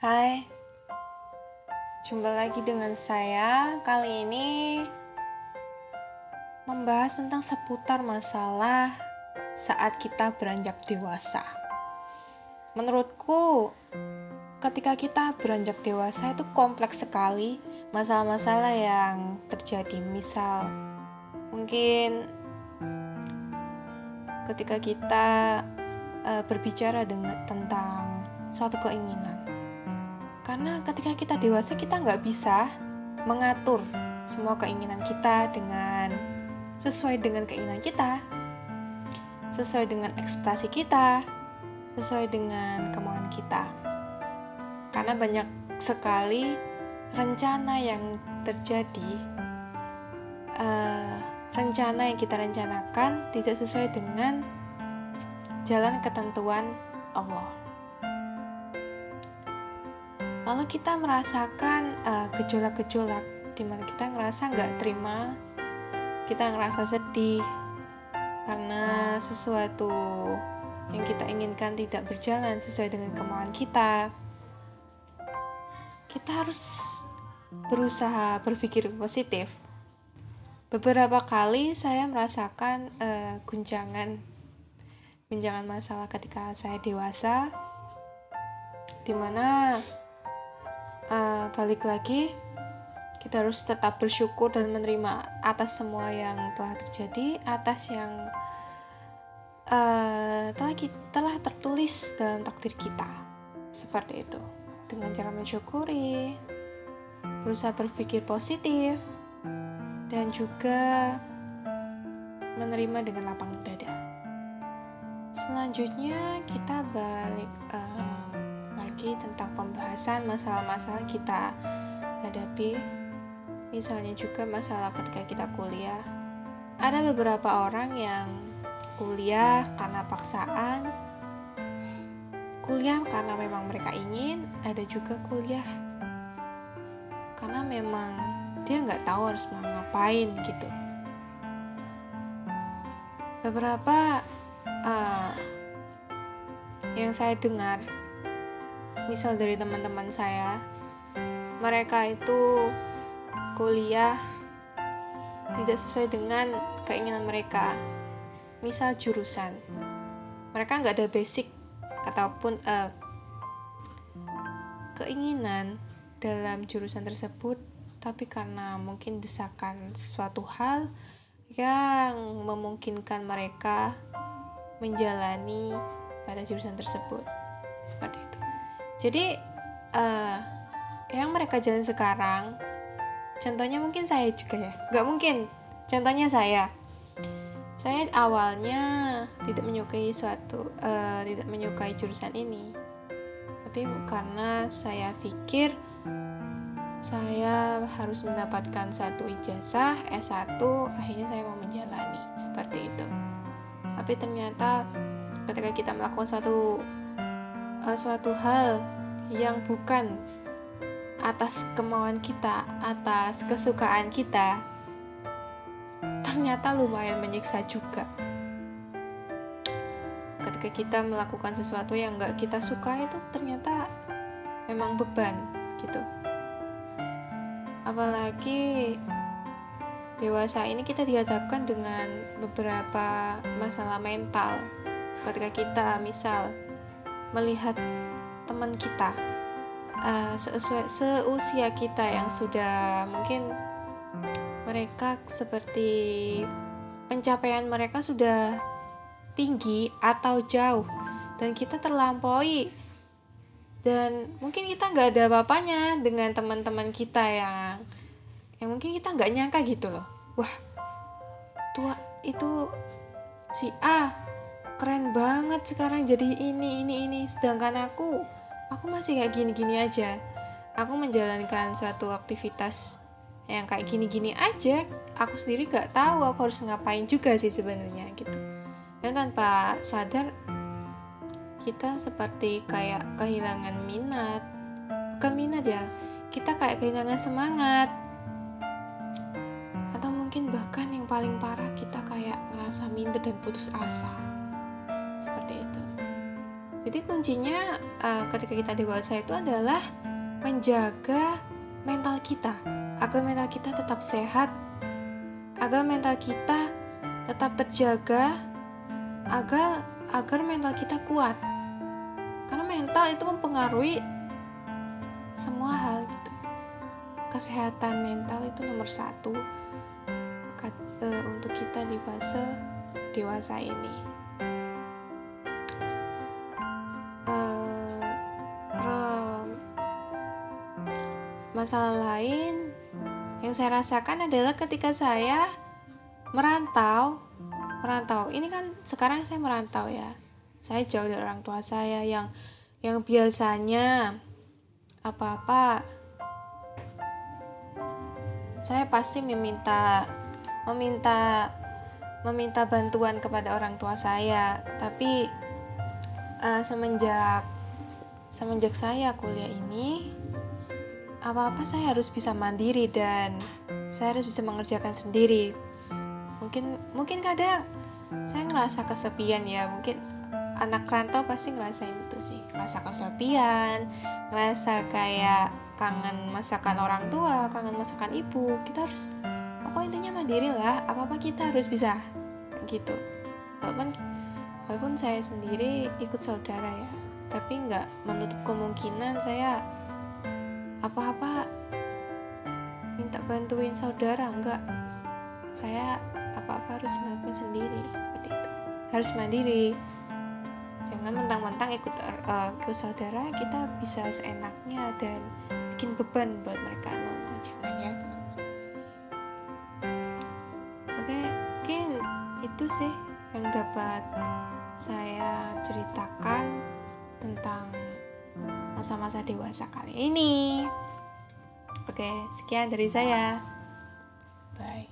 Hai, jumpa lagi dengan saya. Kali ini membahas tentang seputar masalah saat kita beranjak dewasa. Menurutku, ketika kita beranjak dewasa itu kompleks sekali masalah-masalah yang terjadi. Misal, mungkin ketika kita berbicara tentang suatu keinginan. Karena ketika kita dewasa, kita nggak bisa mengatur semua keinginan kita sesuai dengan keinginan kita, sesuai dengan ekspektasi kita, sesuai dengan kemauan kita. Karena banyak sekali rencana yang terjadi, rencana yang kita rencanakan tidak sesuai dengan jalan ketentuan Allah. Lalu kita merasakan gejolak-gejolak di mana kita ngerasa nggak terima, kita ngerasa sedih karena sesuatu yang kita inginkan tidak berjalan sesuai dengan kemauan kita. Kita harus berusaha berpikir positif. Beberapa kali saya merasakan guncangan masalah ketika saya dewasa, dimana balik lagi kita harus tetap bersyukur dan menerima atas semua yang telah terjadi, atas yang telah tertulis dalam takdir kita, seperti itu. Dengan cara mensyukuri, berusaha berpikir positif, dan juga menerima dengan lapang dada. Selanjutnya kita balik lagi tentang pembahasan masalah-masalah kita hadapi. Misalnya juga masalah ketika kita kuliah. Ada beberapa orang yang kuliah karena paksaan, kuliah karena memang mereka ingin, ada juga kuliah karena memang dia nggak tahu harus mau ngapain gitu. Beberapa yang saya dengar, misal dari teman-teman saya, mereka itu kuliah tidak sesuai dengan keinginan mereka. Misal jurusan, mereka nggak ada basic ataupun keinginan dalam jurusan tersebut, tapi karena mungkin desakan suatu hal yang memungkinkan mereka menjalani pada jurusan tersebut, seperti itu. Jadi yang mereka jalan sekarang, contohnya mungkin saya juga ya, nggak mungkin, contohnya saya awalnya tidak menyukai jurusan ini, tapi karena saya pikir saya harus mendapatkan satu ijazah S1, akhirnya saya mau menjalani seperti itu. Tapi ternyata ketika kita melakukan suatu hal yang bukan atas kemauan kita, atas kesukaan kita, ternyata lumayan menyiksa juga. Ketika kita melakukan sesuatu yang gak kita suka, itu ternyata memang beban gitu. Apalagi dewasa ini kita dihadapkan dengan beberapa masalah mental. Ketika kita misal melihat teman kita seusia kita yang sudah mungkin mereka seperti pencapaian mereka sudah tinggi atau jauh, dan kita terlampaui, dan mungkin kita nggak ada apa-apanya dengan teman-teman kita yang mungkin kita nggak nyangka gitu loh. Wah, tua itu si A keren banget sekarang jadi ini, sedangkan aku masih kayak gini-gini aja. Aku menjalankan suatu aktivitas yang kayak gini-gini aja, aku sendiri gak tahu aku harus ngapain juga sih sebenarnya gitu. Dan tanpa sadar kita seperti kayak kehilangan minat, bukan minat ya, kita kayak kehilangan semangat, atau mungkin bahkan yang paling parah kita kayak ngerasa minder dan putus asa, seperti itu. Jadi kuncinya ketika kita dewasa itu adalah menjaga mental kita, agar mental kita tetap sehat, agar mental kita tetap terjaga, agar mental kita kuat. Karena mental itu mempengaruhi semua hal gitu. Kesehatan mental itu nomor 1 untuk kita di fase dewasa ini. Masalah lain yang saya rasakan adalah ketika saya merantau. Ini kan sekarang saya merantau ya. Saya jauh dari orang tua saya yang biasanya apa-apa saya pasti meminta bantuan kepada orang tua saya. Tapi semenjak saya kuliah ini, apa-apa saya harus bisa mandiri dan saya harus bisa mengerjakan sendiri. Mungkin kadang saya ngerasa kesepian ya. Mungkin anak rantau pasti ngerasain itu sih, ngerasa kesepian, ngerasa kayak kangen masakan orang tua, kangen masakan ibu. Kita harus, pokoknya intinya mandiri lah. Apa-apa kita harus bisa gitu. Walaupun saya sendiri ikut saudara ya, tapi nggak menutup kemungkinan saya apa-apa minta bantuin saudara. Enggak, saya apa-apa harus ngelakuin sendiri, seperti itu. Harus mandiri, jangan mentang-mentang ikut saudara kita bisa seenaknya dan bikin beban buat mereka. Jangan ya. Oke, mungkin itu sih yang dapat saya ceritakan tentang masa-masa dewasa kali ini. Oke, sekian dari saya. Bye.